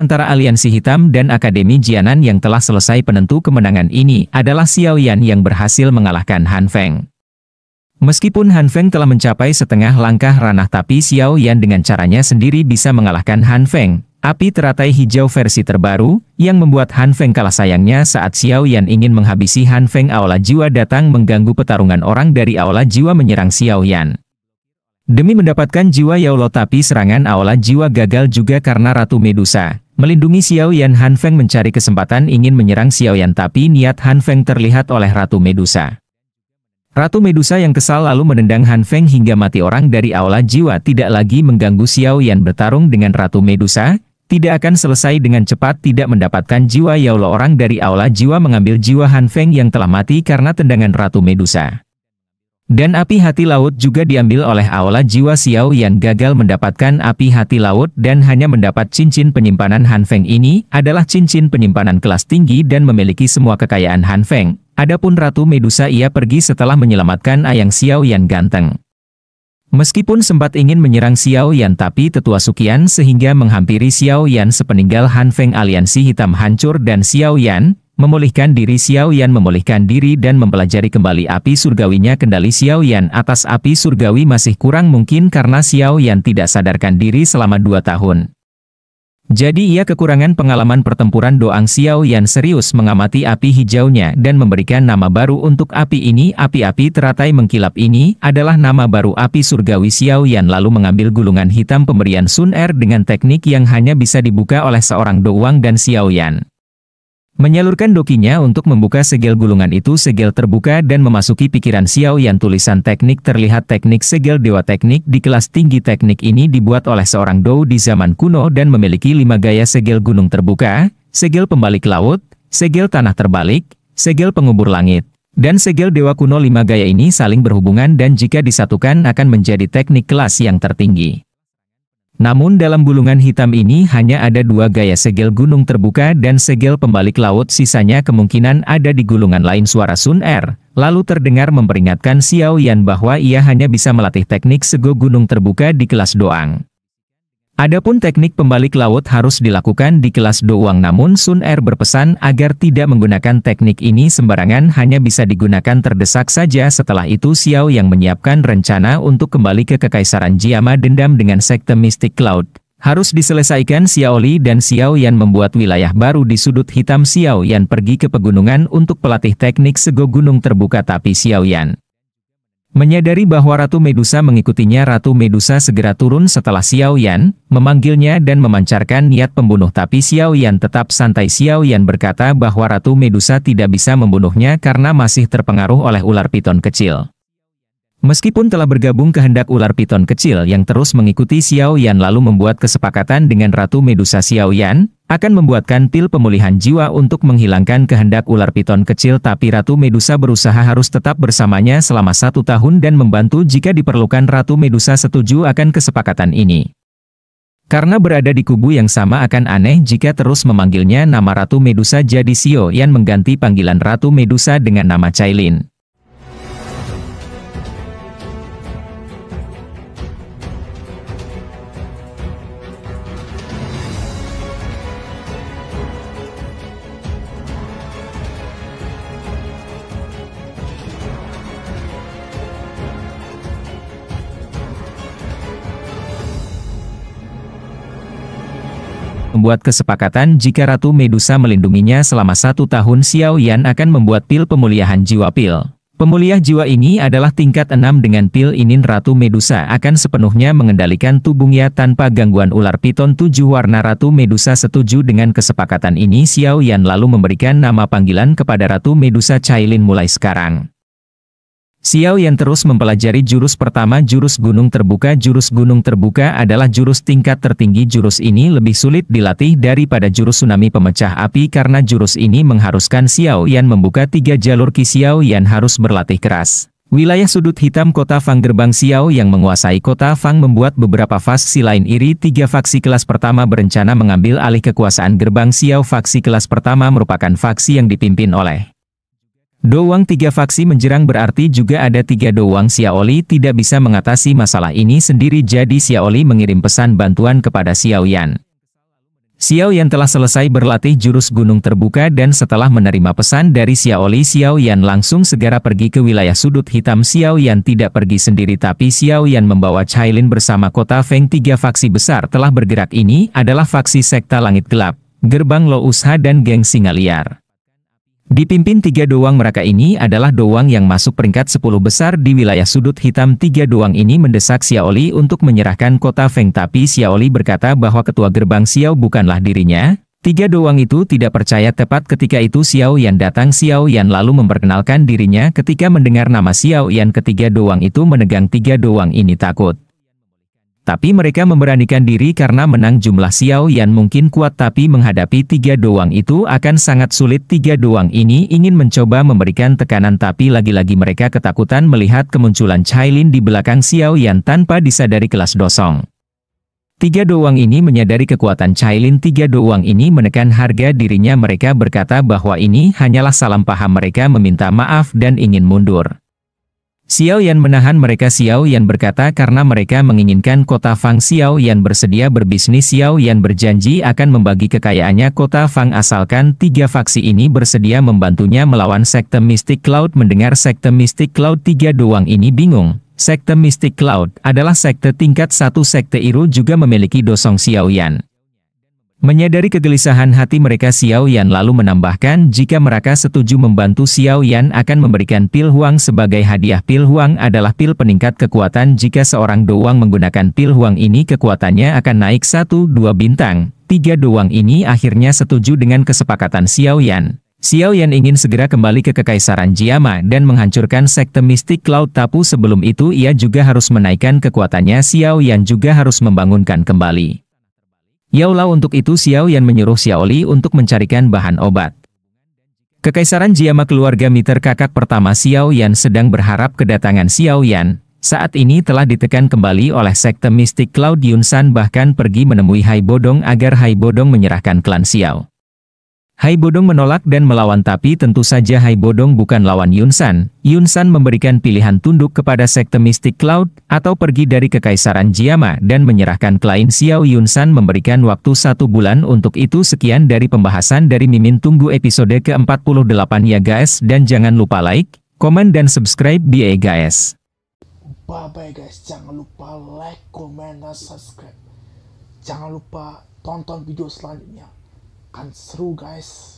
antara aliansi hitam dan Akademi Jianan yang telah selesai penentu kemenangan ini adalah Xiao Yan yang berhasil mengalahkan Han Feng. Meskipun Han Feng telah mencapai setengah langkah ranah tapi Xiao Yan dengan caranya sendiri bisa mengalahkan Han Feng. Api teratai hijau versi terbaru, yang membuat Han Feng kalah sayangnya saat Xiao Yan ingin menghabisi Han Feng, Aula Jiwa datang mengganggu pertarungan. Orang dari Aula Jiwa menyerang Xiao Yan. Demi mendapatkan jiwa Yaulo tapi serangan Aula Jiwa gagal juga karena Ratu Medusa. Melindungi Xiao Yan, Han Feng mencari kesempatan ingin menyerang Xiao Yan tapi niat Han Feng terlihat oleh Ratu Medusa. Ratu Medusa yang kesal lalu menendang Han Feng hingga mati. Orang dari Aula Jiwa tidak lagi mengganggu Xiao Yan bertarung dengan Ratu Medusa. Tidak akan selesai dengan cepat, tidak mendapatkan jiwa Yaulo. Orang dari Aula Jiwa mengambil jiwa Han Feng yang telah mati karena tendangan Ratu Medusa. Dan api hati laut juga diambil oleh Aula Jiwa. Xiao Yan gagal mendapatkan api hati laut dan hanya mendapat cincin penyimpanan. Han Feng ini adalah cincin penyimpanan kelas tinggi dan memiliki semua kekayaan Han Feng. Adapun Ratu Medusa ia pergi setelah menyelamatkan ayang Xiao Yan ganteng. Meskipun sempat ingin menyerang Xiao Yan tapi tetua Sukian sehingga menghampiri Xiao Yan sepeninggal Han Feng. Aliansi hitam hancur dan Xiao Yan memulihkan diri. Xiao Yan memulihkan diri dan mempelajari kembali api surgawinya. Kendali Xiao Yan atas api surgawi masih kurang mungkin karena Xiao Yan tidak sadarkan diri selama 2 tahun. Jadi ia kekurangan pengalaman pertempuran doang. Xiao Yan serius mengamati api hijaunya dan memberikan nama baru untuk api ini. Api-api teratai mengkilap ini adalah nama baru api surgawi. Xiao Yan lalu mengambil gulungan hitam pemberian Sun Er dengan teknik yang hanya bisa dibuka oleh seorang doang dan Xiao Yan menyalurkan dokinya untuk membuka segel gulungan itu. Segel terbuka dan memasuki pikiran Xiao Yan. Tulisan teknik terlihat, teknik segel dewa. Teknik di kelas tinggi. Teknik ini dibuat oleh seorang Dou di zaman kuno dan memiliki 5 gaya segel gunung terbuka, segel pembalik laut, segel tanah terbalik, segel pengubur langit, dan segel dewa kuno. 5 gaya ini saling berhubungan dan jika disatukan akan menjadi teknik kelas yang tertinggi. Namun dalam gulungan hitam ini hanya ada 2 gaya segel gunung terbuka dan segel pembalik laut, sisanya kemungkinan ada di gulungan lain. Suara Sun Er lalu terdengar memperingatkan Xiao Yan bahwa ia hanya bisa melatih teknik sego gunung terbuka di kelas doang. Adapun teknik pembalik laut harus dilakukan di kelas doang, namun Sun Er berpesan agar tidak menggunakan teknik ini sembarangan, hanya bisa digunakan terdesak saja. Setelah itu Xiao yang menyiapkan rencana untuk kembali ke Kekaisaran Jiama. Dendam dengan sekte Mystic Cloud harus diselesaikan. Xiao Li dan Xiao Yan membuat wilayah baru di sudut hitam. Xiao Yan pergi ke pegunungan untuk pelatih teknik sego gunung terbuka tapi Xiao Yan menyadari bahwa Ratu Medusa mengikutinya. Ratu Medusa segera turun setelah Xiao Yan memanggilnya dan memancarkan niat pembunuh tapi Xiao Yan tetap santai. Xiao Yan berkata bahwa Ratu Medusa tidak bisa membunuhnya karena masih terpengaruh oleh ular piton kecil. Meskipun telah bergabung kehendak ular piton kecil yang terus mengikuti Xiao Yan lalu membuat kesepakatan dengan Ratu Medusa. Xiao Yan akan membuatkan pil pemulihan jiwa untuk menghilangkan kehendak ular piton kecil tapi Ratu Medusa berusaha harus tetap bersamanya selama 1 tahun dan membantu jika diperlukan. Ratu Medusa setuju akan kesepakatan ini. Karena berada di kubu yang sama akan aneh jika terus memanggilnya nama Ratu Medusa, jadi Xiao Yan mengganti panggilan Ratu Medusa dengan nama Cailin. Membuat kesepakatan jika Ratu Medusa melindunginya selama 1 tahun. Xiao Yan akan membuat pil pemulihan jiwa. Pil pemulihan jiwa ini adalah tingkat 6. Dengan pil ini Ratu Medusa akan sepenuhnya mengendalikan tubuhnya tanpa gangguan ular piton 7 warna. Ratu Medusa setuju dengan kesepakatan ini. Xiao Yan lalu memberikan nama panggilan kepada Ratu Medusa, Cailin. Mulai sekarang Xiao Yan terus mempelajari jurus pertama, jurus gunung terbuka. Jurus gunung terbuka adalah jurus tingkat tertinggi. Jurus ini lebih sulit dilatih daripada jurus tsunami pemecah api karena jurus ini mengharuskan Xiao Yan membuka 3 jalur ki. Xiao Yan harus berlatih keras. Wilayah sudut hitam kota Fang. Gerbang Xiao yang menguasai kota Fang membuat beberapa faksi lain iri. 3 faksi kelas pertama berencana mengambil alih kekuasaan gerbang Xiao. Faksi kelas pertama merupakan faksi yang dipimpin oleh Doang. 3 faksi menjerang berarti juga ada 3 doang. Xiao Li tidak bisa mengatasi masalah ini sendiri, jadi Xiao Li mengirim pesan bantuan kepada Xiao Yan. Xiao Yan telah selesai berlatih jurus gunung terbuka dan setelah menerima pesan dari Xiaoli, Xiao Yan langsung segera pergi ke wilayah sudut hitam. Xiao Yan tidak pergi sendiri tapi Xiao Yan membawa Cailin bersama kota Feng. 3 faksi besar telah bergerak, ini adalah faksi Sekta Langit Gelap, Gerbang Lo Usha dan Geng Singa Liar. Dipimpin 3 doang mereka ini adalah doang yang masuk peringkat 10 besar di wilayah sudut hitam. 3 doang ini mendesak Xiaoli untuk menyerahkan kota Feng, tapi Xiaoli berkata bahwa ketua gerbang Xiao bukanlah dirinya. 3 doang itu tidak percaya. Tepat ketika itu Xiao Yan datang. Xiao Yan lalu memperkenalkan dirinya. Ketika mendengar nama Xiao Yan, ketiga doang itu menegang. 3 doang ini takut. Tapi mereka memberanikan diri karena menang. Jumlah Xiao Yan mungkin kuat tapi menghadapi 3 doang itu akan sangat sulit. 3 doang ini ingin mencoba memberikan tekanan tapi lagi-lagi mereka ketakutan melihat kemunculan Cailin di belakang Xiao Yan tanpa disadari. Kelas dosong. 3 doang ini menyadari kekuatan Cailin. 3 doang ini menekan harga dirinya. Mereka berkata bahwa ini hanyalah salah paham. Mereka meminta maaf dan ingin mundur. Xiao Yan menahan mereka. Xiao Yan berkata karena mereka menginginkan kota Fang. Xiao Yan bersedia berbisnis. Xiao Yan berjanji akan membagi kekayaannya kota Fang asalkan 3 faksi ini bersedia membantunya melawan sekte Mystic Cloud. Mendengar sekte Mystic Cloud, 3 doang ini bingung. Sekte Mystic Cloud adalah sekte tingkat 1. Sekte Iru juga memiliki dosong Xiao Yan. Menyadari kegelisahan hati mereka, Xiao Yan lalu menambahkan jika mereka setuju membantu Xiao Yan akan memberikan pil huang sebagai hadiah. Pil huang adalah pil peningkat kekuatan. Jika seorang doang menggunakan pil huang ini kekuatannya akan naik 1-2 bintang. 3 doang ini akhirnya setuju dengan kesepakatan Xiao Yan. Xiao Yan ingin segera kembali ke Kekaisaran Jiama dan menghancurkan sekte Mystic Cloud, tapi sebelum itu ia juga harus menaikkan kekuatannya. Xiao Yan juga harus membangunkan kembali Yaolau. Untuk itu Xiao Yan menyuruh Xiaoli untuk mencarikan bahan obat. Kekaisaran Jiama, keluarga Miter kakak pertama Xiao Yan sedang berharap kedatangan Xiao Yan. Saat ini telah ditekan kembali oleh sekte Mystic Cloud. Yunsan bahkan pergi menemui Hai Bodong agar Hai Bodong menyerahkan klan Xiao. Hai Bodong menolak dan melawan, tapi tentu saja Hai Bodong bukan lawan Yunsan. Yunsan memberikan pilihan tunduk kepada sekte Mystic Cloud atau pergi dari Kekaisaran Jiama dan menyerahkan klien Xiao. Yunsan memberikan waktu 1 bulan untuk itu. Sekian dari pembahasan dari Mimin, tunggu episode ke-48 ya guys, dan jangan lupa like, komen dan subscribe BA guys. Bye bye guys, jangan lupa like, komen, dan subscribe. Jangan lupa tonton video selanjutnya. Kan seru guys.